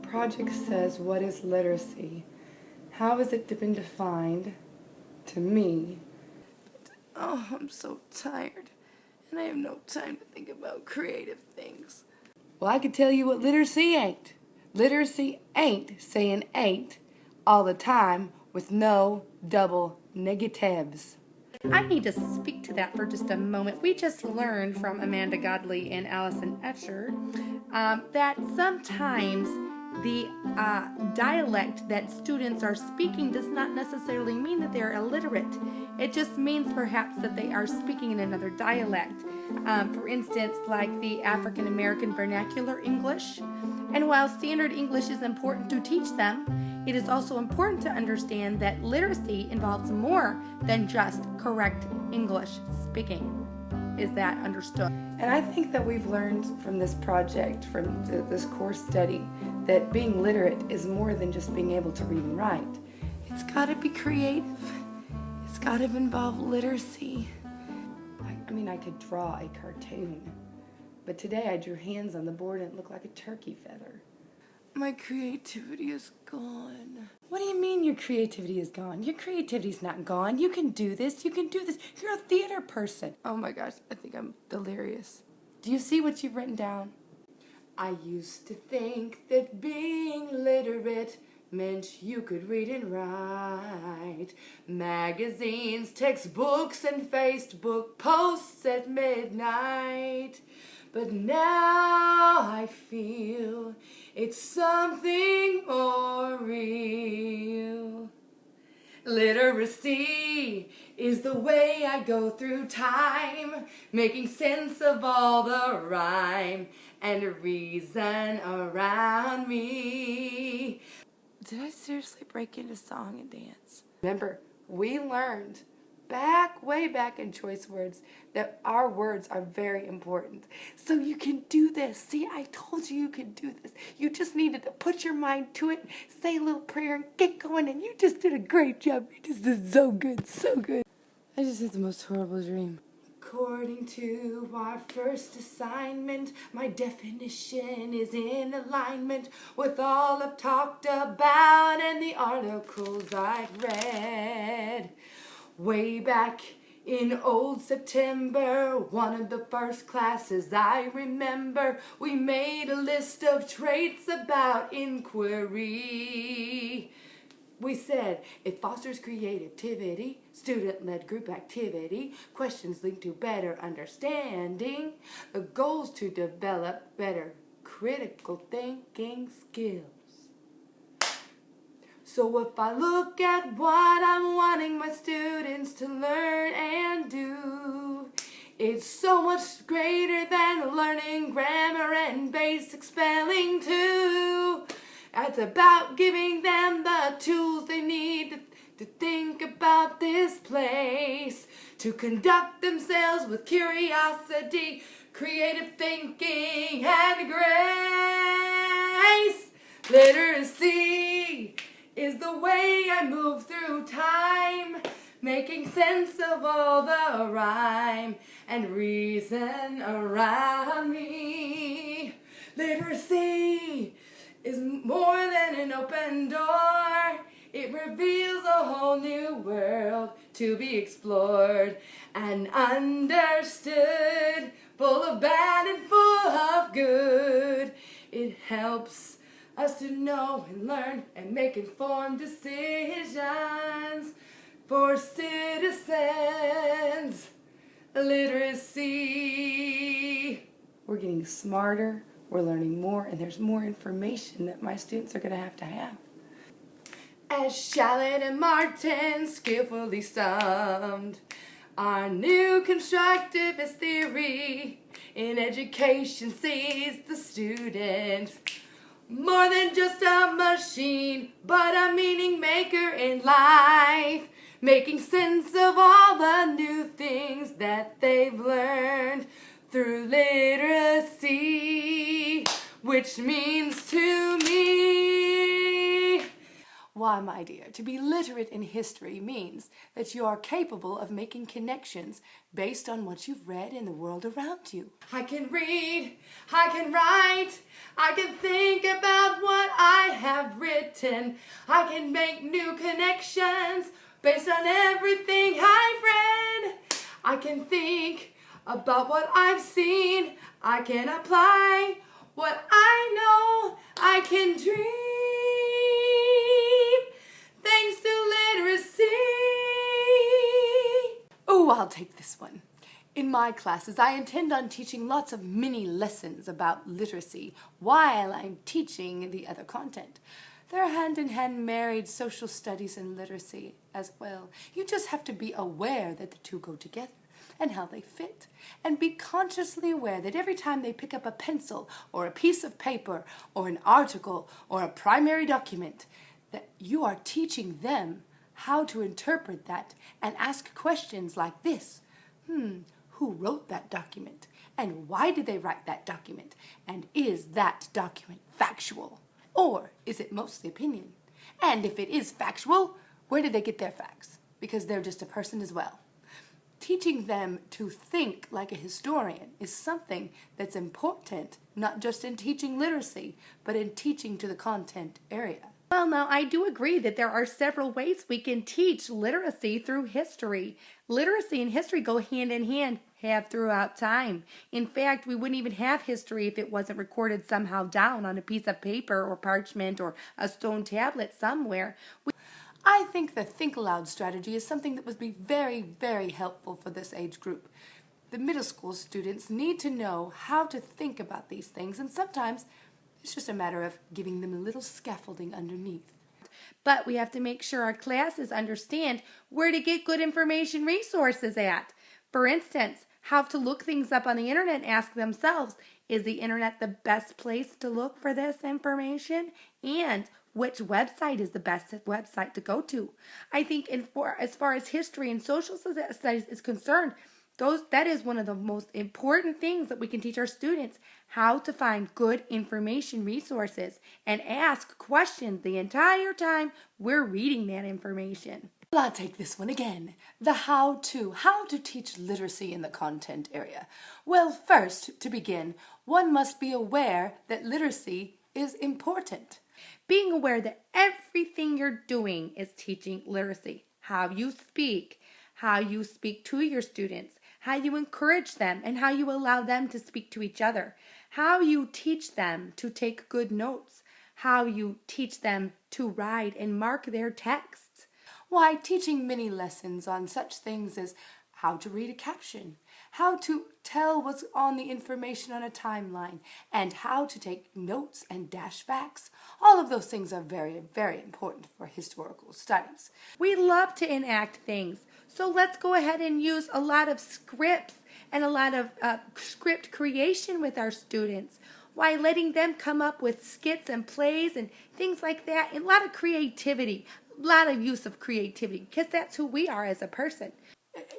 Project says, what is literacy? How has it been defined to me? Oh, I'm so tired, and I have no time to think about creative things. Well, I could tell you what literacy ain't. Literacy ain't saying ain't all the time with no double negatives. I need to speak to that for just a moment. We just learned from Amanda Godley and Allison Etcher that sometimes the dialect that students are speaking does not necessarily mean that they're illiterate. It just means perhaps that they are speaking in another dialect. For instance, like the African American Vernacular English. And while standard English is important to teach them, it is also important to understand that literacy involves more than just correct English speaking. Is that understood? And I think that we've learned from this project, from this course study, that being literate is more than just being able to read and write. It's gotta be creative. It's gotta involve literacy. I mean, I could draw a cartoon, but today I drew hands on the board and it looked like a turkey feather. My creativity is gone. What do you mean your creativity is gone? Your creativity's not gone. You can do this. You can do this. You're a theater person. Oh my gosh, I think I'm delirious. Do you see what you've written down? I used to think that being literate meant you could read and write. Magazines, textbooks, and Facebook posts at midnight. But now I feel it's something more real. Literacy is the way I go through time, making sense of all the rhyme and reason around me. Did I seriously break into song and dance? Remember, we learned way back in choice words that our words are very important. So you can do this. See, I told you could do this. You just needed to put your mind to it, say a little prayer, and get going, and you just did a great job. You just did so good, so good. I just had the most horrible dream. According to our first assignment, my definition is in alignment with all I've talked about and the articles I've read. Way back in old September, one of the first classes I remember, we made a list of traits about inquiry. We said it fosters creativity, student-led group activity, questions linked to better understanding, the goals to develop better critical thinking skills. So if I look at what I'm wanting my students to learn and do, it's so much greater than learning grammar and basic spelling too. It's about giving them the tools they need to think about this place, to conduct themselves with curiosity, creative thinking, and grace. Literacy is the way I move through time, making sense of all the rhyme and reason around me. Literacy is more than an open door. It reveals a whole new world to be explored and understood, full of bad and full of good. It helps us to know and learn and make informed decisions for citizens. Literacy. We're getting smarter, we're learning more, and there's more information that my students are going to have. As Shalit and Martin skillfully summed, our new constructivist theory in education sees the student more than just a machine, but a meaning maker in life, making sense of all the new things that they've learned through literacy, which means to me Why, my dear, to be literate in history means that you are capable of making connections based on what you've read in the world around you. I can read, I can write, I can think about what I have written. I can make new connections based on everything I've read. I can think about what I've seen. I can apply what I know. I can dream thanks to literacy. Oh, I'll take this one. In my classes, I intend on teaching lots of mini lessons about literacy while I'm teaching the other content. They're hand-in-hand married, social studies and literacy as well. You just have to be aware that the two go together and how they fit, and be consciously aware that every time they pick up a pencil or a piece of paper or an article or a primary document, that you are teaching them how to interpret that and ask questions like this. Who wrote that document? And why did they write that document? And is that document factual? Or is it mostly opinion? And if it is factual, where did they get their facts? Because they're just a person as well. Teaching them to think like a historian is something that's important, not just in teaching literacy, but in teaching to the content area. Well, now, I do agree that there are several ways we can teach literacy through history. Literacy and history go hand in hand, have throughout time. In fact, we wouldn't even have history if it wasn't recorded somehow down on a piece of paper or parchment or a stone tablet somewhere. I think the think aloud strategy is something that would be very, very helpful for this age group. The middle school students need to know how to think about these things, and sometimes it's just a matter of giving them a little scaffolding underneath. But we have to make sure our classes understand where to get good information resources at. For instance, how to look things up on the internet and ask themselves, is the internet the best place to look for this information? And which website is the best website to go to? I think as far as history and social studies is concerned, that is one of the most important things that we can teach our students, how to find good information resources and ask questions the entire time we're reading that information. Well, I'll take this one again. The how to teach literacy in the content area. Well, first, to begin, one must be aware that literacy is important. Being aware that everything you're doing is teaching literacy. How you speak to your students, how you encourage them, and how you allow them to speak to each other. How you teach them to take good notes. How you teach them to write and mark their texts. Why, teaching mini lessons on such things as how to read a caption, how to tell what's on the information on a timeline, and how to take notes and dash facts. All of those things are very, very important for historical studies. We love to enact things, so let's go ahead and use a lot of scripts and a lot of script creation with our students. Why, letting them come up with skits and plays and things like that, and a lot of creativity, a lot of use of creativity, because that's who we are as a person.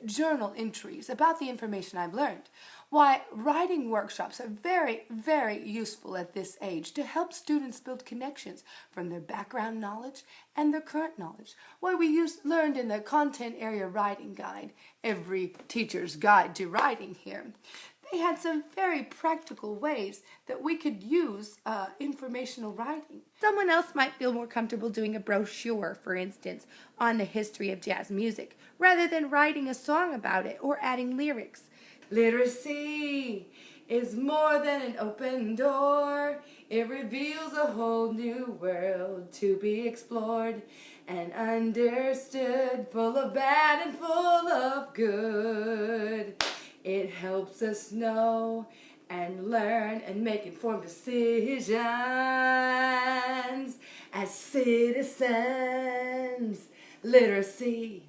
Journal entries about the information I've learned. Why, writing workshops are very, very useful at this age to help students build connections from their background knowledge and their current knowledge. Why, we learned in the content area writing guide, every teacher's guide to writing here, they had some very practical ways that we could use informational writing. Someone else might feel more comfortable doing a brochure, for instance, on the history of jazz music, rather than writing a song about it or adding lyrics. Literacy is more than an open door. It reveals a whole new world to be explored and understood, full of bad and full of good. It helps us know and learn and make informed decisions as citizens. Literacy.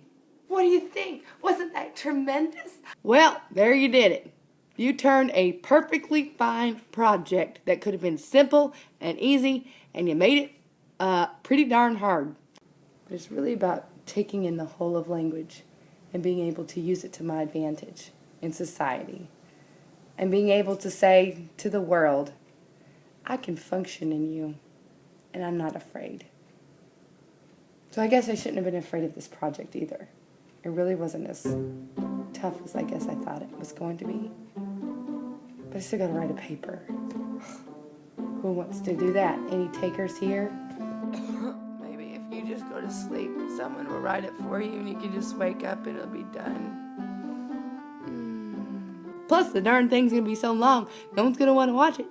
What do you think? Wasn't that tremendous? Well, there you did it. You turned a perfectly fine project that could have been simple and easy, and you made it pretty darn hard. But it's really about taking in the whole of language and being able to use it to my advantage in society, and being able to say to the world, I can function in you, and I'm not afraid. So I guess I shouldn't have been afraid of this project either. It really wasn't as tough as I guess I thought it was going to be. But I still gotta write a paper. Who wants to do that? Any takers here? Maybe if you just go to sleep, someone will write it for you and you can just wake up and it'll be done. Plus, the darn thing's gonna be so long, no one's gonna want to watch it.